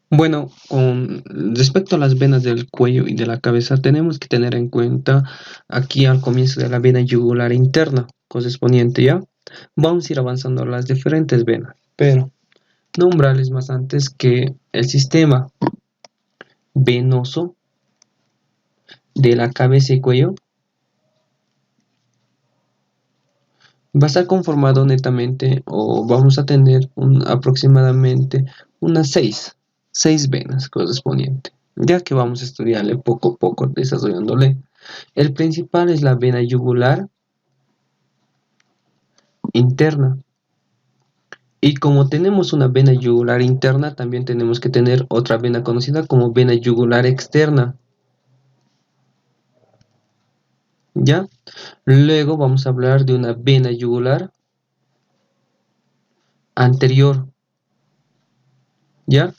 Bueno, con respecto a las venas del cuello y de la cabeza, tenemos que tener en cuenta aquí al comienzo de la vena yugular interna correspondiente, ¿ya? Vamos a ir avanzando a las diferentes venas, pero nombrarles más antes que el sistema venoso de la cabeza y cuello va a estar conformado netamente o vamos a tener aproximadamente unas seis venas correspondientes, ya que vamos a estudiarle poco a poco desarrollándole. El principal es la vena yugular interna. Y como tenemos una vena yugular interna, también tenemos que tener otra vena conocida como vena yugular externa. ¿Ya? Luego vamos a hablar de una vena yugular anterior. ¿Ya?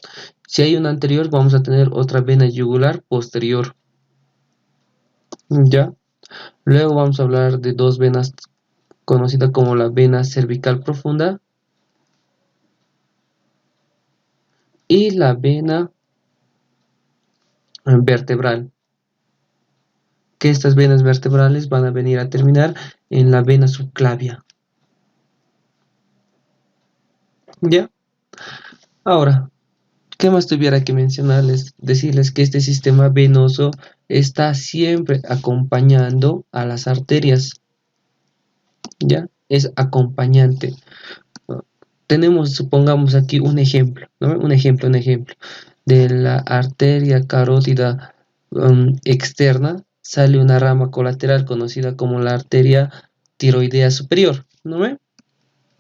Si hay una anterior, vamos a tener otra vena yugular posterior. ¿Ya? Luego vamos a hablar de dos venas conocidas como la vena cervical profunda y la vena vertebral. Que estas venas vertebrales van a venir a terminar en la vena subclavia. ¿Ya? Ahora, ¿qué más tuviera que mencionarles? Decirles que este sistema venoso está siempre acompañando a las arterias. ¿Ya? Es acompañante. Tenemos, supongamos aquí un ejemplo, ¿no? Un ejemplo. De la arteria carótida externa sale una rama colateral conocida como la arteria tiroidea superior, ¿no ve?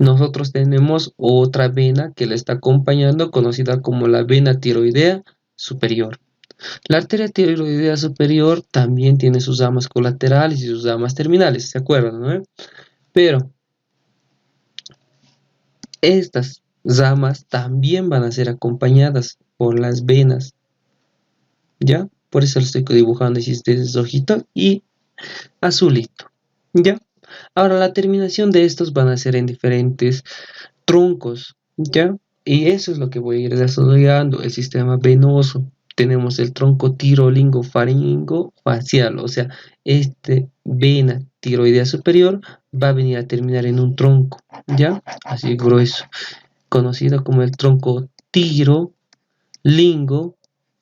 Nosotros tenemos otra vena que la está acompañando conocida como la vena tiroidea superior. La arteria tiroidea superior también tiene sus ramas colaterales y sus ramas terminales, ¿se acuerdan, no? Pero estas ramas también van a ser acompañadas por las venas, ¿ya? Por eso lo estoy dibujando así desde rojito y azulito, ¿ya? Ahora la terminación de estos van a ser en diferentes troncos, ¿ya? Y eso es lo que voy a ir desarrollando, el sistema venoso. Tenemos el tronco tirolingo facial, o sea, este vena tiroidea superior va a venir a terminar en un tronco, ¿ya? Así grueso, conocido como el tronco tirolingo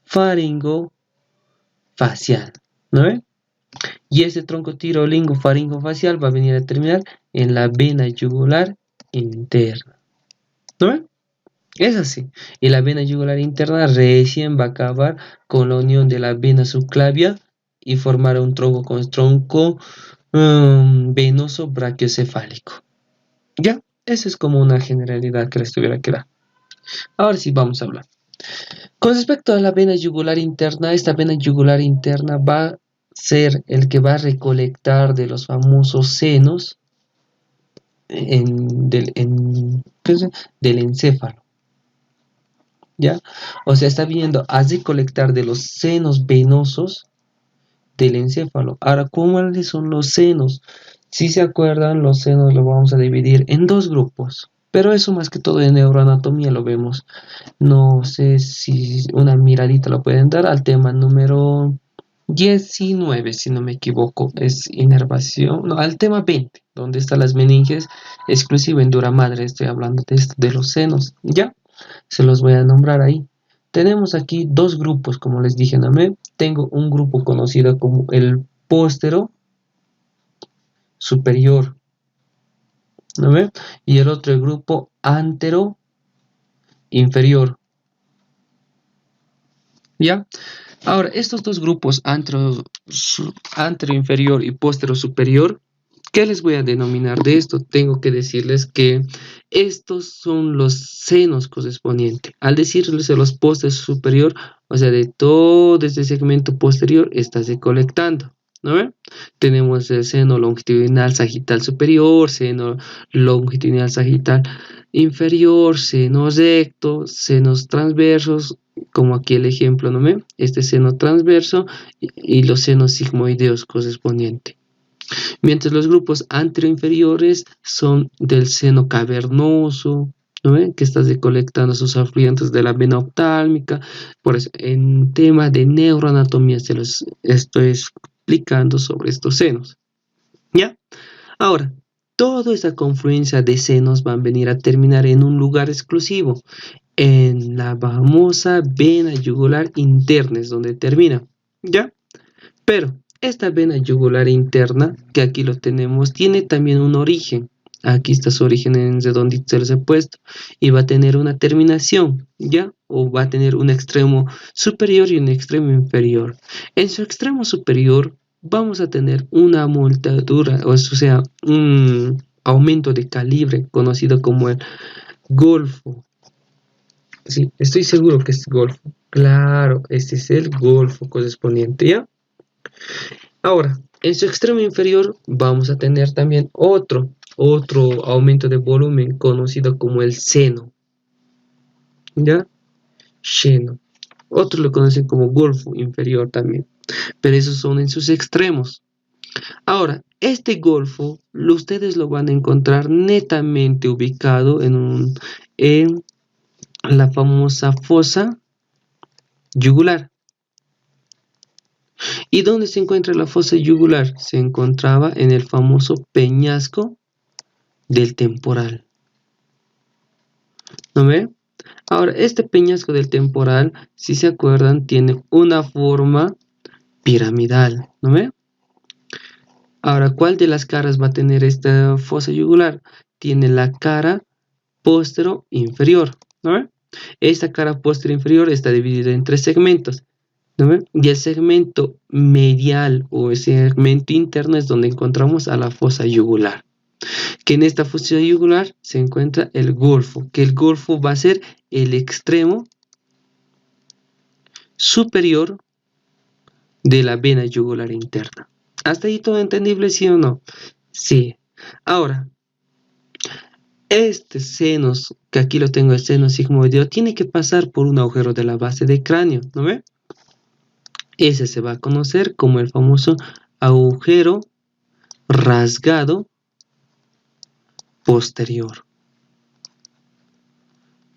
faringo facial, ¿no ve? Y ese tronco tirolingo faringo facial va a venir a terminar en la vena yugular interna, ¿no ve? Es así. Y la vena yugular interna recién va a acabar con la unión de la vena subclavia y formar un tronco con tronco venoso brachiocefálico. ¿Ya? Esa es como una generalidad que les tuviera que dar. Ahora sí vamos a hablar. Con respecto a la vena yugular interna, esta vena yugular interna va a ser el que va a recolectar de los famosos senos del encéfalo. ¿Ya? O sea, está viniendo a recolectar de los senos venosos del encéfalo. Ahora, ¿cuáles son los senos? Si se acuerdan, los senos los vamos a dividir en dos grupos, pero eso más que todo en neuroanatomía lo vemos. No sé si una miradita lo pueden dar al tema número 19, si no me equivoco, es inervación, no, al tema 20, donde están las meninges, exclusivo en dura madre, estoy hablando de esto, de los senos, ¿ya? Se los voy a nombrar ahí. Tenemos aquí dos grupos, como les dije, ¿no? Tengo un grupo conocido como el póstero superior, ¿no? Y el otro grupo antero inferior, ¿ya? Ahora, estos dos grupos, antero inferior y póstero superior, ¿qué les voy a denominar de esto? Tengo que decirles que estos son los senos correspondientes. Al decirles a los pósteros superior, o sea, de todo este segmento posterior está recolectando, ¿no ven? Tenemos el seno longitudinal sagital superior, seno longitudinal sagital inferior, seno recto, senos transversos, como aquí el ejemplo, ¿no ven? Este seno transverso y los senos sigmoideos correspondientes. Mientras los grupos anteroinferiores son del seno cavernoso, ¿No ven? Que está recolectando sus afluentes de la vena oftálmica. Por eso, en tema de neuroanatomía se los estoy explicando sobre estos senos. ¿Ya? Ahora, toda esa confluencia de senos van a venir a terminar en un lugar exclusivo, en la famosa vena yugular interna, es donde termina. ¿Ya? Pero esta vena yugular interna, que aquí lo tenemos, tiene también un origen. Aquí está su origen en redondito, se los he puesto. Y va a tener una terminación, ¿ya? O va a tener un extremo superior y un extremo inferior. En su extremo superior vamos a tener una moldura, o sea, un aumento de calibre conocido como el golfo. Sí, estoy seguro que es golfo. Claro, este es el golfo correspondiente, ¿ya? Ahora, en su extremo inferior vamos a tener también otro aumento de volumen conocido como el seno, ¿ya? Seno. Otros lo conocen como golfo inferior también, pero esos son en sus extremos. Ahora, este golfo, ustedes lo van a encontrar netamente ubicado en la famosa fosa yugular. ¿Y dónde se encuentra la fosa yugular? Se encontraba en el famoso peñasco del temporal. ¿No ve? Ahora, este peñasco del temporal, si se acuerdan, tiene una forma piramidal. ¿No ve? Ahora, ¿cuál de las caras va a tener esta fosa yugular? Tiene la cara postero inferior. ¿No ve? Esta cara postero inferior está dividida en 3 segmentos. ¿No ve? Y el segmento medial o el segmento interno es donde encontramos a la fosa yugular. Que en esta fosa yugular se encuentra el golfo, que el golfo va a ser el extremo superior de la vena yugular interna. ¿Hasta ahí todo entendible, sí o no? Sí. Ahora, este seno, que aquí lo tengo, el seno sigmoideo, tiene que pasar por un agujero de la base del cráneo, ¿no ve? Ese se va a conocer como el famoso agujero rasgado posterior.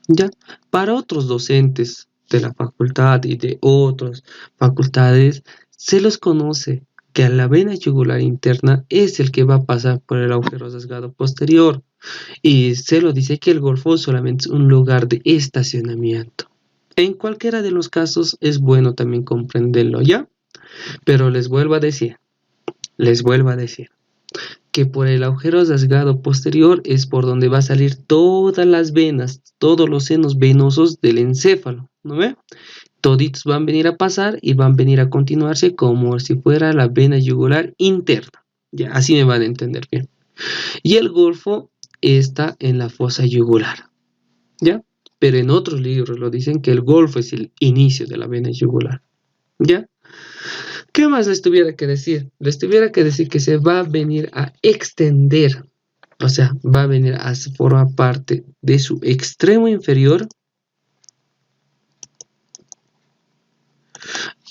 ¿Ya? Para otros docentes de la facultad y de otras facultades, se los conoce que la vena yugular interna es el que va a pasar por el agujero rasgado posterior. Y se lo dice que el golfo solamente es un lugar de estacionamiento. En cualquiera de los casos es bueno también comprenderlo, ¿ya? Pero les vuelvo a decir, que por el agujero rasgado posterior es por donde va a salir todas las venas, todos los senos venosos del encéfalo, ¿no ve? Toditos van a venir a pasar y van a venir a continuarse como si fuera la vena yugular interna. Ya, así me van a entender bien. Y el golfo está en la fosa yugular, ¿ya? Pero en otros libros lo dicen que el golfo es el inicio de la vena yugular, ¿ya? ¿Qué más les tuviera que decir? Les tuviera que decir que se va a venir a extender, o sea, va a venir a formar parte de su extremo inferior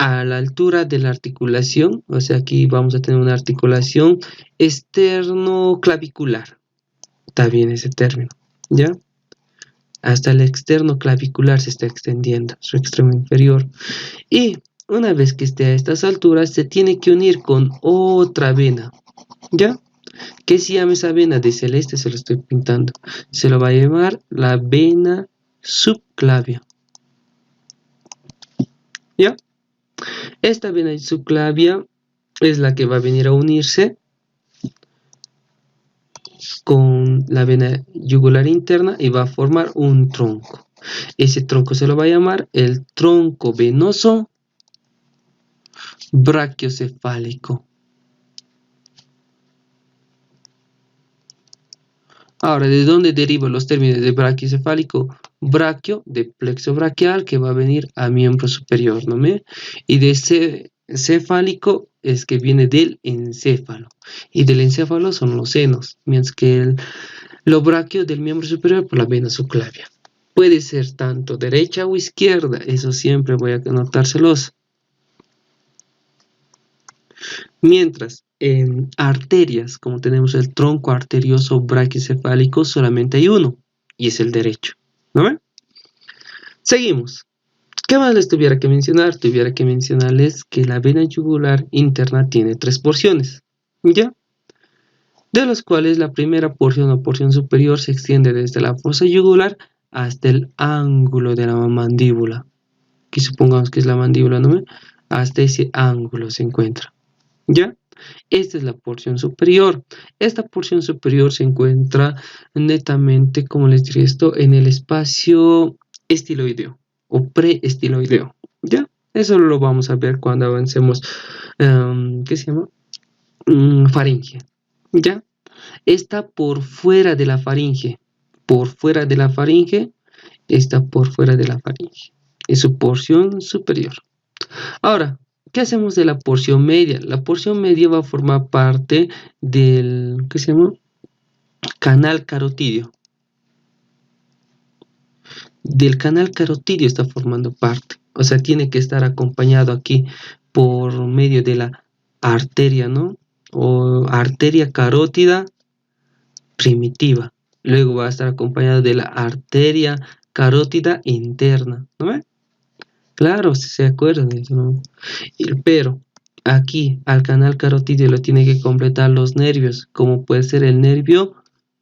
a la altura de la articulación, o sea, aquí vamos a tener una articulación externo-clavicular. Está bien ese término, ¿ya? Hasta el externo clavicular se está extendiendo, su extremo inferior. Y una vez que esté a estas alturas, se tiene que unir con otra vena, ¿ya? ¿Qué se llama esa vena? De celeste se lo estoy pintando. Se lo va a llamar la vena subclavia, ¿ya? Esta vena subclavia es la que va a venir a unirse con la vena yugular interna y va a formar un tronco. Ese tronco se lo va a llamar el tronco venoso brachiocefálico. Ahora, ¿de dónde derivan los términos de brachiocefálico? Brachio, de plexo braquial, que va a venir a miembro superior, ¿no me? Y de cefálico es que viene del encéfalo. Y del encéfalo son los senos, mientras que lo braquio del miembro superior por la vena subclavia. Puede ser tanto derecha o izquierda, eso siempre voy a anotárselos. Mientras en arterias, como tenemos el tronco arterioso brachiocefálico, solamente hay uno, y es el derecho. ¿No ven? Seguimos. ¿Qué más les tuviera que mencionar? Tuviera que mencionarles que la vena yugular interna tiene 3 porciones, ¿ya? De los cuales la primera porción o porción superior se extiende desde la fosa yugular hasta el ángulo de la mandíbula. Aquí supongamos que es la mandíbula, ¿no? Hasta ese ángulo se encuentra, ¿ya? Esta es la porción superior. Esta porción superior se encuentra netamente, como les diré esto, en el espacio estiloideo o preestiloideo, ¿ya? Eso lo vamos a ver cuando avancemos, ¿qué se llama? Faringe, ¿ya? Está por fuera de la faringe, por fuera de la faringe, está por fuera de la faringe. Es su porción superior. Ahora, ¿qué hacemos de la porción media? La porción media va a formar parte del, ¿qué se llama? Canal carotidio. Del canal carotidio está formando parte. O sea, tiene que estar acompañado aquí por medio de la arteria, ¿no? O arteria carótida primitiva. Luego va a estar acompañado de la arteria carótida interna, ¿no ve? Claro, si se acuerdan de eso, ¿no? Pero aquí al canal carotidio lo tiene que completar los nervios, como puede ser el nervio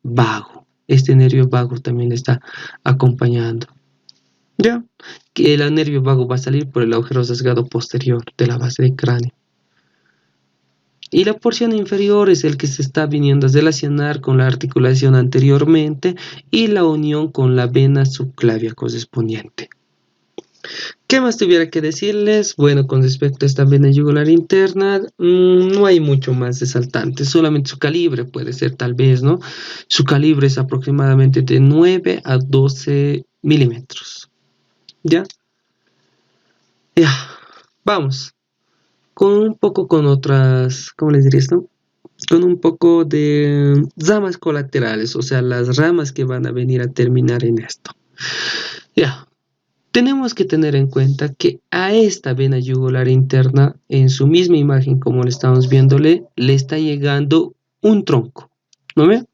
vago. Este nervio vago también le está acompañando. ¿Ya? Que el nervio vago va a salir por el agujero sesgado posterior de la base del cráneo. Y la porción inferior es el que se está viniendo a relacionar con la articulación anteriormente y la unión con la vena subclavia correspondiente. ¿Qué más tuviera que decirles? Bueno, con respecto a esta vena yugular interna, no hay mucho más resaltante, solamente su calibre puede ser tal vez, ¿no? Su calibre es aproximadamente de 9 a 12 milímetros, ¿ya? Ya, vamos, con un poco con otras, ¿cómo les diría esto? Con un poco de ramas colaterales, o sea, las ramas que van a venir a terminar en esto. Ya. Tenemos que tener en cuenta que a esta vena yugular interna, en su misma imagen como le estamos viéndole, le está llegando un tronco, ¿no ve?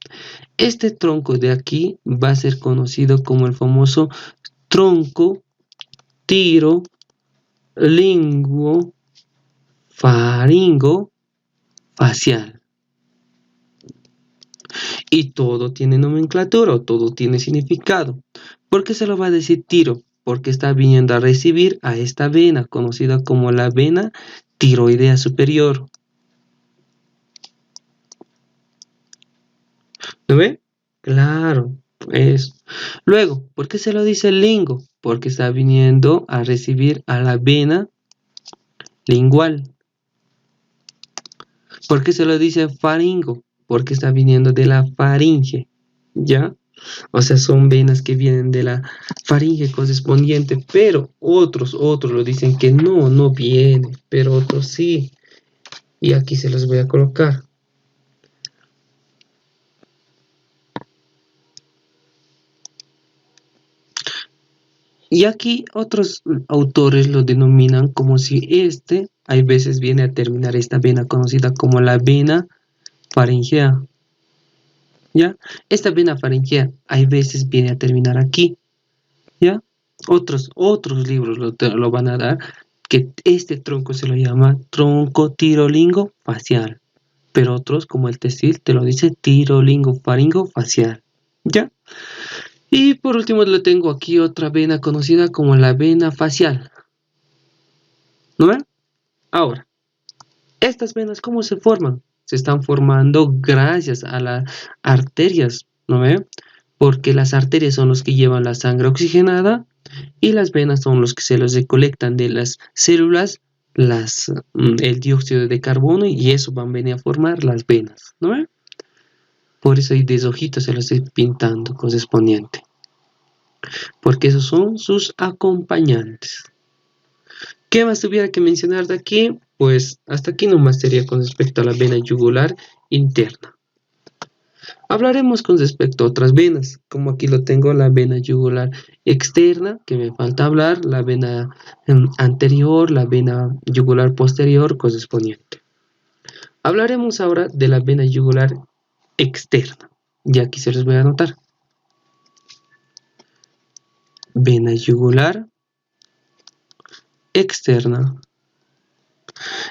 Este tronco de aquí va a ser conocido como el famoso tronco tirolingo faringo facial. Y todo tiene nomenclatura o todo tiene significado. ¿Por qué se lo va a decir tiro? Porque está viniendo a recibir a esta vena, conocida como la vena tiroidea superior. ¿Lo ve? Claro, eso. Luego, ¿por qué se lo dice lingo? Porque está viniendo a recibir a la vena lingual. ¿Por qué se lo dice faringo? Porque está viniendo de la faringe, ¿ya? O sea, son venas que vienen de la faringe correspondiente, pero otros lo dicen que no viene, pero otros sí. Y aquí se los voy a colocar. Y aquí otros autores lo denominan como si hay veces viene a terminar esta vena conocida como la vena faringea. ¿Ya? Esta vena faringea hay veces viene a terminar aquí. ¿Ya? Otros libros lo van a dar, que este tronco se lo llama tronco tirolingo facial, pero otros, como el textil, te lo dice tirolingo faringo facial, ¿ya? Y por último le tengo aquí otra vena conocida como la vena facial, ¿no ven? Ahora, estas venas, ¿cómo se forman? Se están formando gracias a las arterias, ¿no ven? Porque las arterias son los que llevan la sangre oxigenada y las venas son los que se los recolectan de las células el dióxido de carbono y eso van a venir a formar las venas, ¿no ve? Por eso ahí de hojitas se los estoy pintando correspondiente, porque esos son sus acompañantes. ¿Qué más tuviera que mencionar de aquí? Pues hasta aquí nomás sería con respecto a la vena yugular interna. Hablaremos con respecto a otras venas, como aquí lo tengo, la vena yugular externa, que me falta hablar, la vena anterior, la vena yugular posterior correspondiente. Hablaremos ahora de la vena yugular externa, y aquí se los voy a anotar. vena yugular externa.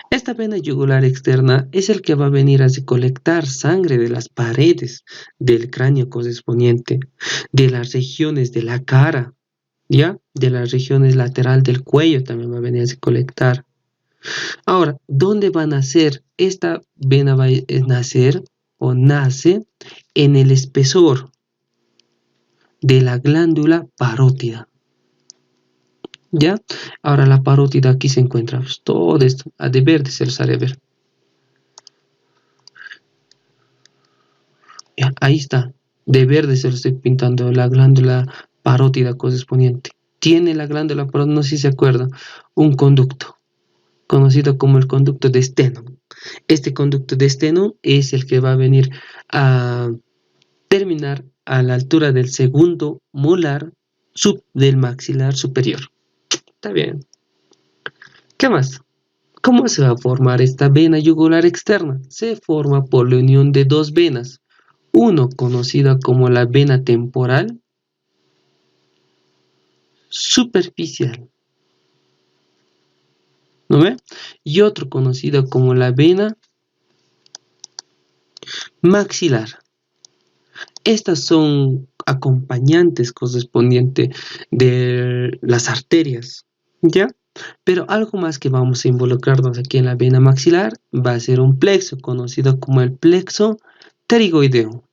Esta vena yugular externa es el que va a venir a recolectar sangre de las paredes del cráneo correspondiente, de las regiones de la cara, ¿ya? De las regiones lateral del cuello también va a venir a recolectar. Ahora, ¿dónde va a nacer? Esta vena va a nacer o nace en el espesor de la glándula parótida. ¿Ya? Ahora la parótida aquí se encuentra pues, todo esto, de verde se los haré ver. Ya, ahí está, de verde se lo estoy pintando, la glándula parótida correspondiente. Tiene la glándula parótida, no sé si se acuerdan, un conducto, conocido como el conducto de Stenone. Este conducto de Stenone es el que va a venir a terminar a la altura del segundo molar del maxilar superior. Está bien. ¿Qué más? ¿Cómo se va a formar esta vena yugular externa? Se forma por la unión de dos venas. Uno conocida como la vena temporal superficial, ¿no ve? Y otro conocido como la vena maxilar. Estas son acompañantes correspondientes de las arterias, ¿ya? Pero algo más que vamos a involucrarnos aquí en la vena maxilar va a ser un plexo conocido como el plexo pterigoideo.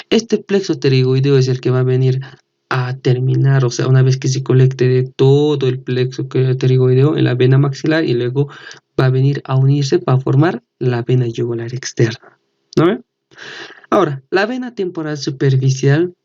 Este plexo pterigoideo es el que va a venir a terminar, o sea, una vez que se colecte de todo el plexo pterigoideo en la vena maxilar y luego va a venir a unirse para formar la vena yugular externa, ¿no ven? Ahora, la vena temporal superficial,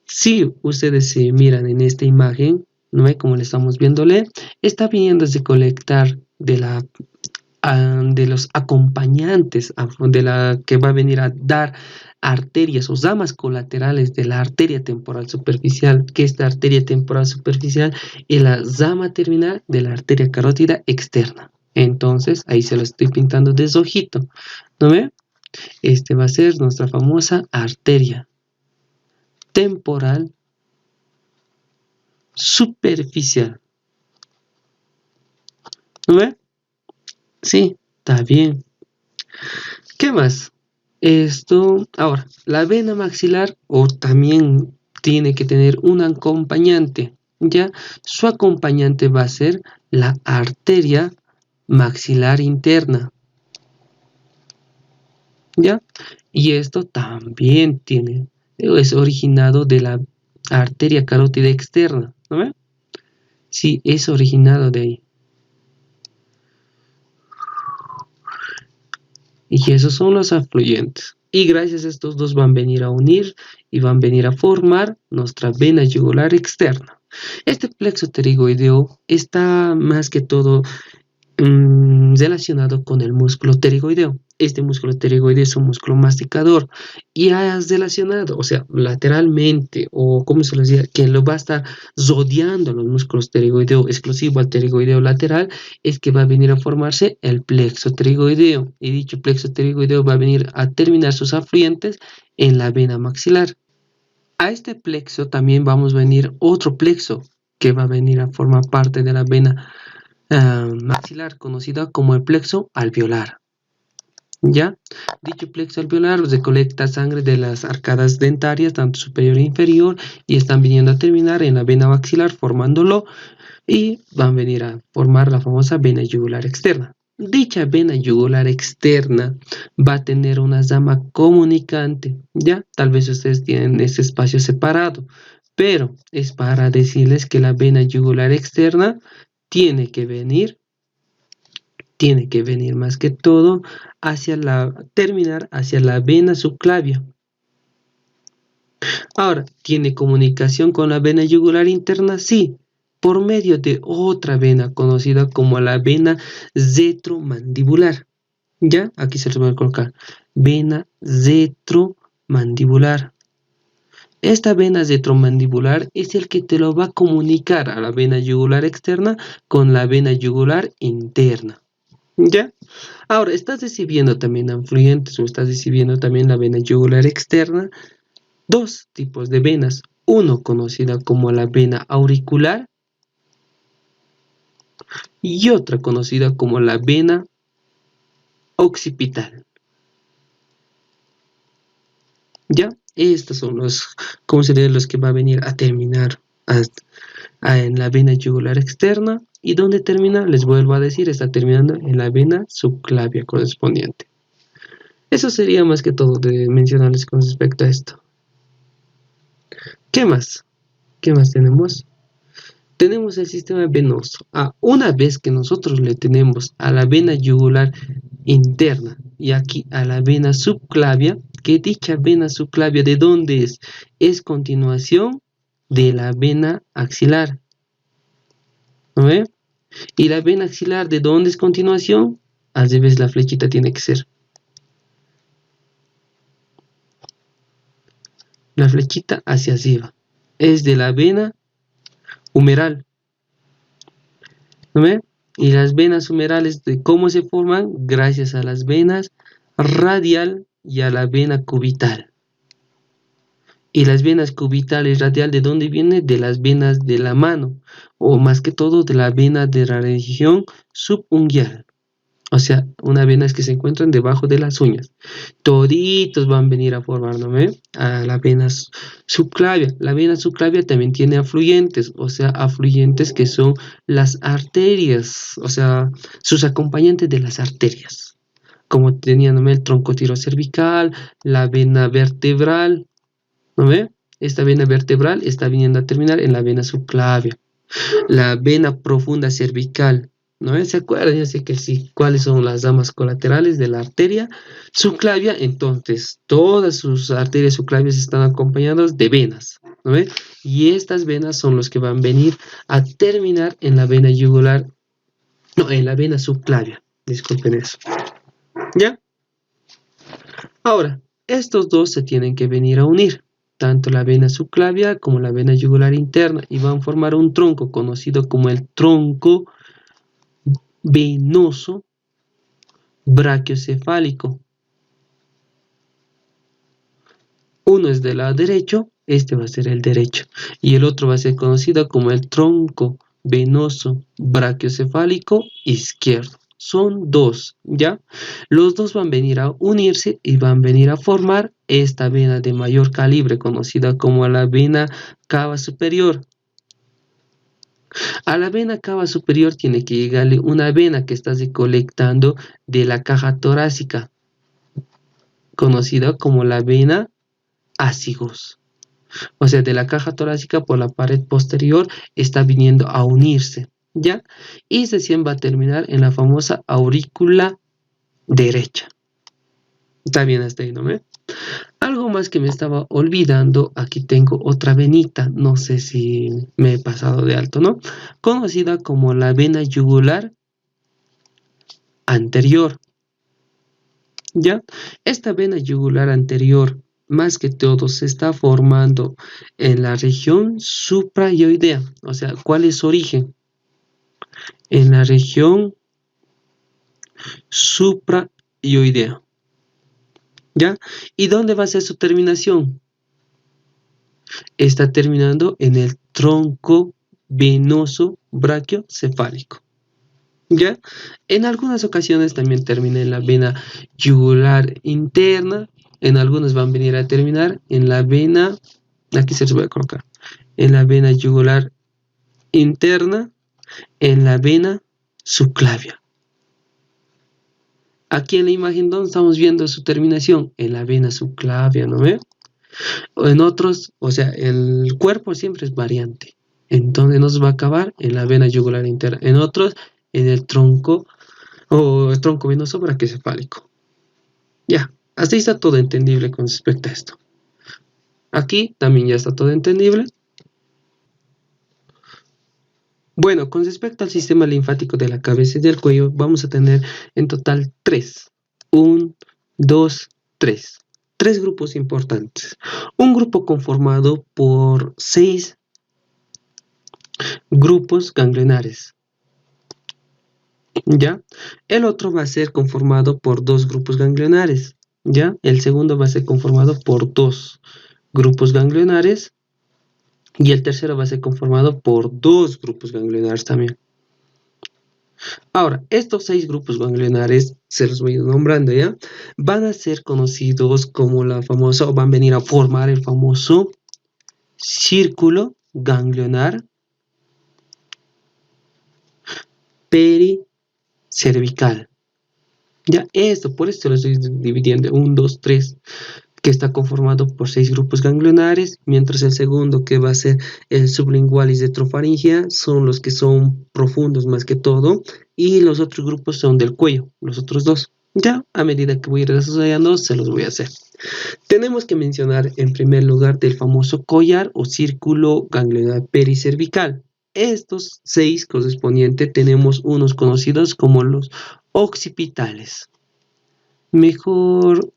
si ustedes se miran en esta imagen, ¿no ve? Como le estamos viéndole, está viniendo a colectar de los acompañantes de la que va a venir a dar arterias o ramas colaterales de la arteria temporal superficial, que esta arteria temporal superficial es la rama terminal de la arteria carótida externa. Entonces, ahí se lo estoy pintando de ojito, ¿no ve? Este va a ser nuestra famosa arteria temporal superficial. ¿No ve? Sí, está bien. ¿Qué más? Ahora, la vena maxilar o también tiene que tener un acompañante, ¿ya? Su acompañante va a ser la arteria maxilar interna, ¿ya? Y esto también es originado de la arteria carótida externa, ¿no ve? Sí, es originado de ahí. Y esos son los afluentes. Y gracias a estos dos van a venir a unir y van a venir a formar nuestra vena yugular externa. Este plexo pterigoideo está más que todo relacionado con el músculo pterigoideo. Este músculo pterigoideo es un músculo masticador y has relacionado, o sea, lateralmente, o como se lo decía, que lo va a estar rodeando los músculos pterigoideo exclusivo al pterigoideo lateral, es que va a venir a formarse el plexo pterigoideo. Y dicho plexo pterigoideo va a venir a terminar sus afluentes en la vena maxilar. A este plexo también vamos a venir otro plexo que va a venir a formar parte de la vena maxilar, conocida como el plexo alveolar. ¿Ya? Dicho plexo alveolar recolecta sangre de las arcadas dentarias, tanto superior e inferior, y están viniendo a terminar en la vena maxilar, formándolo, y van a venir a formar la famosa vena yugular externa. Dicha vena yugular externa va a tener una rama comunicante, ¿ya? Tal vez ustedes tienen ese espacio separado, pero es para decirles que la vena yugular externa tiene que venir más que todo terminar hacia la vena subclavia. Ahora, ¿tiene comunicación con la vena yugular interna? Sí, por medio de otra vena conocida como la vena retromandibular. ¿Ya? Aquí se les voy a colocar. Vena retromandibular. Esta vena retromandibular es el que te lo va a comunicar a la vena yugular externa con la vena yugular interna. ¿Ya? Ahora, estás recibiendo también afluentes o estás recibiendo también la vena yugular externa dos tipos de venas. Uno conocida como la vena auricular y otra conocida como la vena occipital. ¿Ya? Estos son ¿cómo se los que va a venir a terminar en la vena yugular externa? ¿Y dónde termina? Les vuelvo a decir, está terminando en la vena subclavia correspondiente. Eso sería más que todo de mencionarles con respecto a esto. ¿Qué más? ¿Qué más tenemos? Tenemos el sistema venoso. Una vez que nosotros le tenemos a la vena yugular interna y aquí a la vena subclavia, que dicha vena subclavia, ¿de dónde es? Es continuación de la vena axilar. ¿No ve? Y la vena axilar, ¿de dónde es continuación? Al revés, la flechita tiene que ser. La flechita hacia arriba. Es de la vena humeral. ¿No ve? Y las venas humerales, ¿de cómo se forman? Gracias a las venas radial y a la vena cubital. Y las venas cubitales radial, ¿de dónde viene? De las venas de la mano, o más que todo de la vena de la región subunguial. O sea, unas venas que se encuentran debajo de las uñas. Toditos van a venir a formar, ¿no ve? A la vena subclavia. La vena subclavia también tiene afluentes, o sea, afluentes que son las arterias, o sea, sus acompañantes de las arterias. Como tenía, ¿no ve? El tronco tirocervical, la vena vertebral, ¿no ve? Esta vena vertebral está viniendo a terminar en la vena subclavia. La vena profunda cervical, ¿no? ¿Se acuerdan? Ya sé que sí. ¿Cuáles son las ramas colaterales de la arteria subclavia? Entonces, todas sus arterias subclavias están acompañadas de venas, ¿no? Y estas venas son los que van a venir a terminar en la vena yugular, no, en la vena subclavia. Disculpen eso. ¿Ya? Ahora, estos dos se tienen que venir a unir, tanto la vena subclavia como la vena yugular interna, y van a formar un tronco conocido como el tronco venoso brachiocefálico. Uno es del lado derecho, este va a ser el derecho, y el otro va a ser conocido como el tronco venoso brachiocefálico izquierdo. Son dos, ¿ya? Los dos van a venir a unirse y van a venir a formar esta vena de mayor calibre, conocida como la vena cava superior. A la vena cava superior tiene que llegarle una vena que está recolectando de la caja torácica, conocida como la vena ácigos. O sea, de la caja torácica por la pared posterior está viniendo a unirse, ¿ya? Y recién va a terminar en la famosa aurícula derecha. Está bien hasta ahí, ¿no ve? Algo más que me estaba olvidando, aquí tengo otra venita, no sé si me he pasado de alto, ¿no? Conocida como la vena yugular anterior, ¿ya? Esta vena yugular anterior, más que todo, se está formando en la región suprayoidea. O sea, ¿cuál es su origen? En la región suprayoidea, ¿ya? ¿Y dónde va a ser su terminación? Está terminando en el tronco venoso brachiocefálico, ¿ya? En algunas ocasiones también termina en la vena yugular interna, en algunos van a venir a terminar en la vena, aquí se los voy a colocar, en la vena yugular interna, en la vena subclavia. Aquí en la imagen, ¿dónde estamos viendo su terminación? En la vena subclavia, ¿no ve? O en otros, o sea, el cuerpo siempre es variante. Entonces nos va a acabar en la vena yugular interna. En otros, en el tronco o el tronco venoso brachiocefálico. Ya, hasta ahí está todo entendible con respecto a esto. Aquí también ya está todo entendible. Bueno, con respecto al sistema linfático de la cabeza y del cuello, vamos a tener en total 3. 1, 2, 3. 3 grupos importantes. Un grupo conformado por 6 grupos ganglionares. ¿Ya? El otro va a ser conformado por 2 grupos ganglionares. ¿Ya? El segundo va a ser conformado por 2 grupos ganglionares, y el tercero va a ser conformado por 2 grupos ganglionares también. Ahora, estos 6 grupos ganglionares, se los voy a ir nombrando ya, van a ser conocidos como la famosa, o van a venir a formar el famoso círculo ganglionar pericervical. Ya, esto, por esto lo estoy dividiendo en 1, 2, 3, que está conformado por 6 grupos ganglionares, mientras el segundo, que va a ser el sublingualis de trofaringea, son los que son profundos más que todo, y los otros grupos son del cuello, los otros 2. Ya, a medida que voy a ir desarrollando, se los voy a hacer. Tenemos que mencionar en primer lugar del famoso collar o círculo ganglionar pericervical. Estos 6 correspondientes tenemos unos conocidos como los occipitales. Mejor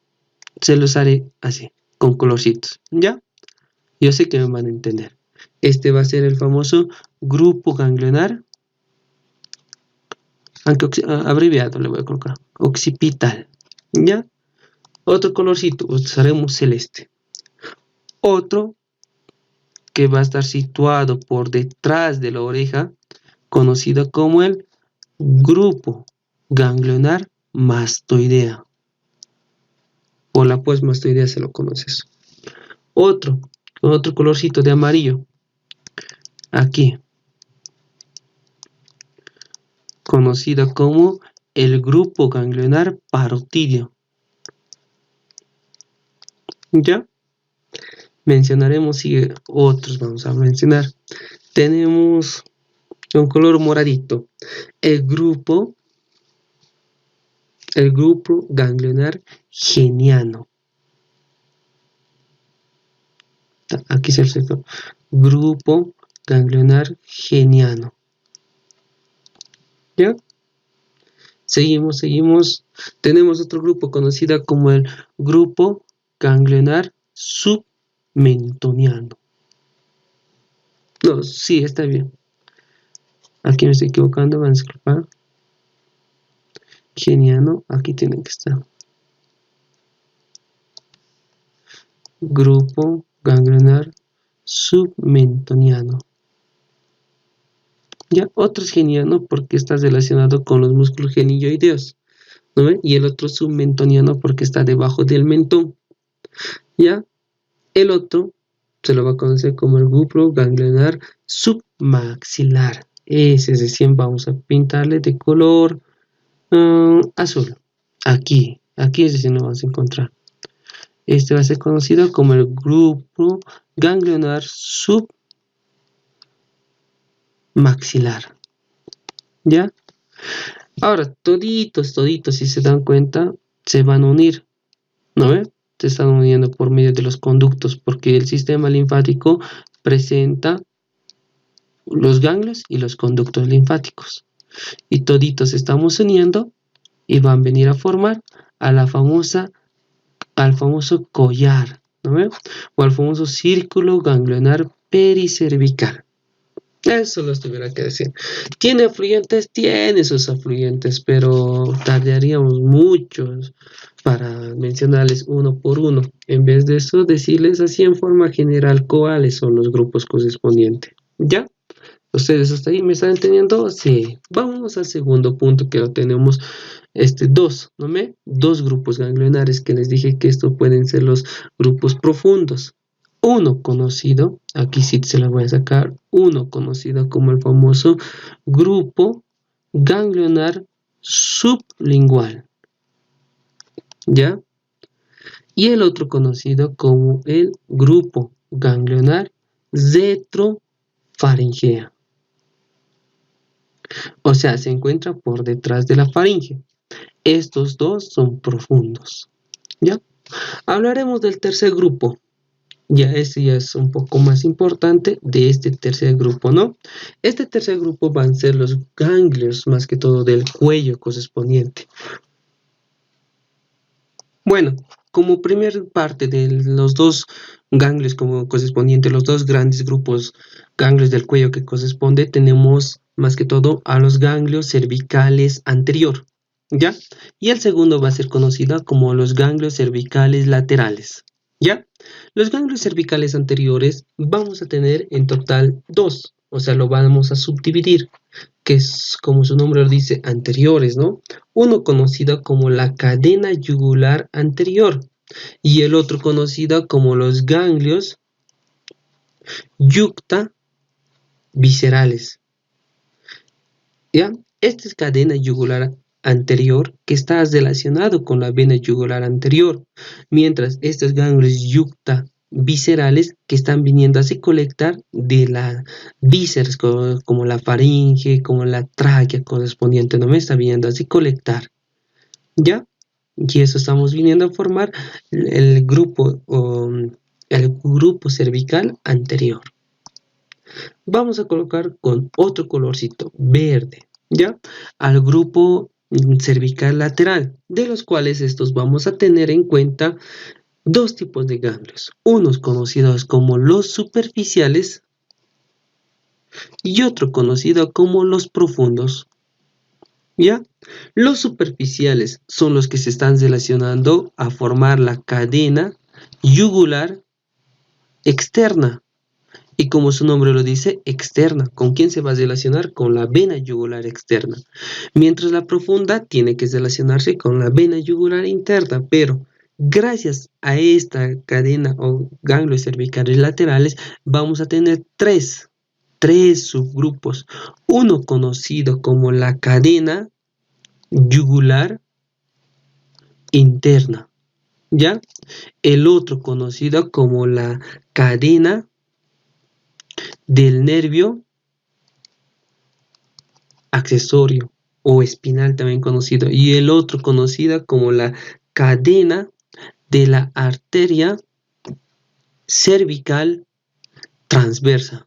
se los haré así, con colorcitos, ¿ya? Yo sé que me van a entender. Este va a ser el famoso grupo ganglionar, aunque abreviado le voy a colocar, occipital, ¿ya? Otro colorcito, usaremos celeste. Otro que va a estar situado por detrás de la oreja, conocido como el grupo ganglionar mastoidea. Por la pues mastoidea se lo conoces. Otro, con otro colorcito de amarillo, aquí, conocido como el grupo ganglionar parotidio. ¿Ya? Mencionaremos y otros vamos a mencionar. Tenemos un color moradito, el grupo ganglionar geniano. Aquí se el grupo ganglionar geniano. ¿Ya? Seguimos. Tenemos otro grupo conocido como el grupo ganglionar submentoniano. No, sí, está bien. Aquí me estoy equivocando, van a disculpar. Geniano, aquí tienen que estar. Grupo ganglionar submentoniano. Ya, otro es geniano porque está relacionado con los músculos genilloideos, ¿no ven? Y el otro submentoniano porque está debajo del mentón. Ya, el otro se lo va a conocer como el grupo ganglionar submaxilar. Ese recién vamos a pintarle de color azul. Aquí es decir, no vamos a encontrar. Este va a ser conocido como el grupo ganglionar submaxilar. ¿Ya? Ahora, toditos, si se dan cuenta, se van a unir. ¿No ven? Se están uniendo por medio de los conductos, porque el sistema linfático presenta los ganglios y los conductos linfáticos. Y toditos se estamos uniendo y van a venir a formar a la famosa, al famoso collar, ¿no ven? O al famoso círculo ganglionar pericervical. Eso lo tuviera que decir. ¿Tiene afluentes? Tiene sus afluentes, pero tardaríamos mucho para mencionarles uno por uno. En vez de eso, decirles así en forma general cuáles son los grupos correspondientes. ¿Ya? ¿Ustedes hasta ahí me están entendiendo? Sí. Vamos al segundo punto que lo tenemos. ¿No me? 2 grupos ganglionares que les dije que estos pueden ser los grupos profundos. Uno conocido, aquí sí se lo voy a sacar, uno conocido como el famoso grupo ganglionar sublingual. ¿Ya? Y el otro conocido como el grupo ganglionar retrofaringea. O sea, se encuentra por detrás de la faringe. Estos 2 son profundos. ¿Ya? Hablaremos del tercer grupo. Ya es un poco más importante de este tercer grupo, ¿no? Este tercer grupo van a ser los ganglios, más que todo del cuello correspondiente. Bueno, como primer parte de los 2 ganglios como correspondiente, los 2 grandes grupos ganglios del cuello que corresponde, tenemos más que todo a los ganglios cervicales anterior, ¿ya? Y el segundo va a ser conocido como los ganglios cervicales laterales, ¿ya? Los ganglios cervicales anteriores vamos a tener en total dos, o sea, lo vamos a subdividir, que es como su nombre lo dice, anteriores, ¿no? Uno conocido como la cadena yugular anterior y el otro conocido como los ganglios yucta viscerales. ¿Ya? Esta es cadena yugular anterior que está relacionado con la vena yugular anterior, mientras estos ganglios yucta viscerales que están viniendo a recolectar de la vísceras como la faringe, como la tráquea correspondiente, no me está viniendo a recolectar, ¿ya? Y eso estamos viniendo a formar el grupo cervical anterior. Vamos a colocar con otro colorcito verde, ¿ya? Al grupo cervical lateral, de los cuales estos vamos a tener en cuenta dos tipos de ganglios, unos conocidos como los superficiales y otro conocido como los profundos, ¿ya? Los superficiales son los que se están relacionando a formar la cadena yugular externa. Y como su nombre lo dice, externa. ¿Con quién se va a relacionar? Con la vena yugular externa. Mientras la profunda tiene que relacionarse con la vena yugular interna. Pero gracias a esta cadena o ganglios cervicales laterales vamos a tener tres subgrupos. Uno conocido como la cadena yugular interna, ¿ya? El otro conocido como la cadena del nervio accesorio o espinal también conocido, y el otro conocida como la cadena de la arteria cervical transversa.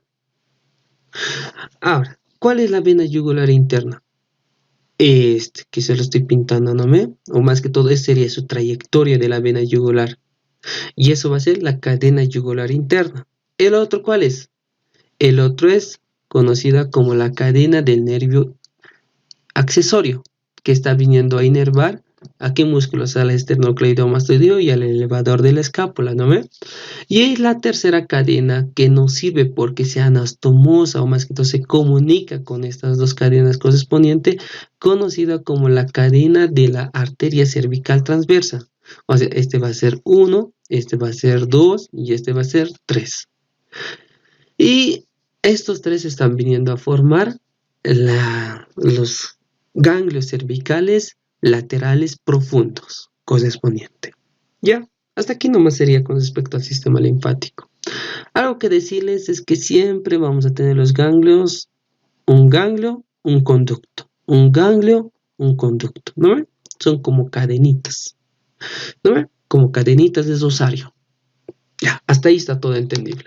Ahora, ¿cuál es la vena yugular interna? Que se lo estoy pintando, ¿no me? O más que todo, esa sería su trayectoria de la vena yugular. Y eso va a ser la cadena yugular interna. ¿El otro cuál es? El otro es conocida como la cadena del nervio accesorio, que está viniendo a inervar a qué músculos, al esternocleidomastoideo y al elevador de la escápula, ¿no ve? Y es la tercera cadena que nos sirve porque sea anastomosa o más que todo se comunica con estas dos cadenas correspondientes, conocida como la cadena de la arteria cervical transversa. O sea, este va a ser 1, este va a ser 2 y este va a ser 3. Y estos tres están viniendo a formar los ganglios cervicales laterales profundos correspondiente. Ya, hasta aquí nomás sería con respecto al sistema linfático. Algo que decirles es que siempre vamos a tener los ganglios, un ganglio, un conducto, un ganglio, un conducto, ¿no ven? Son como cadenitas, ¿no ven? Como cadenitas de rosario. Ya, hasta ahí está todo entendible.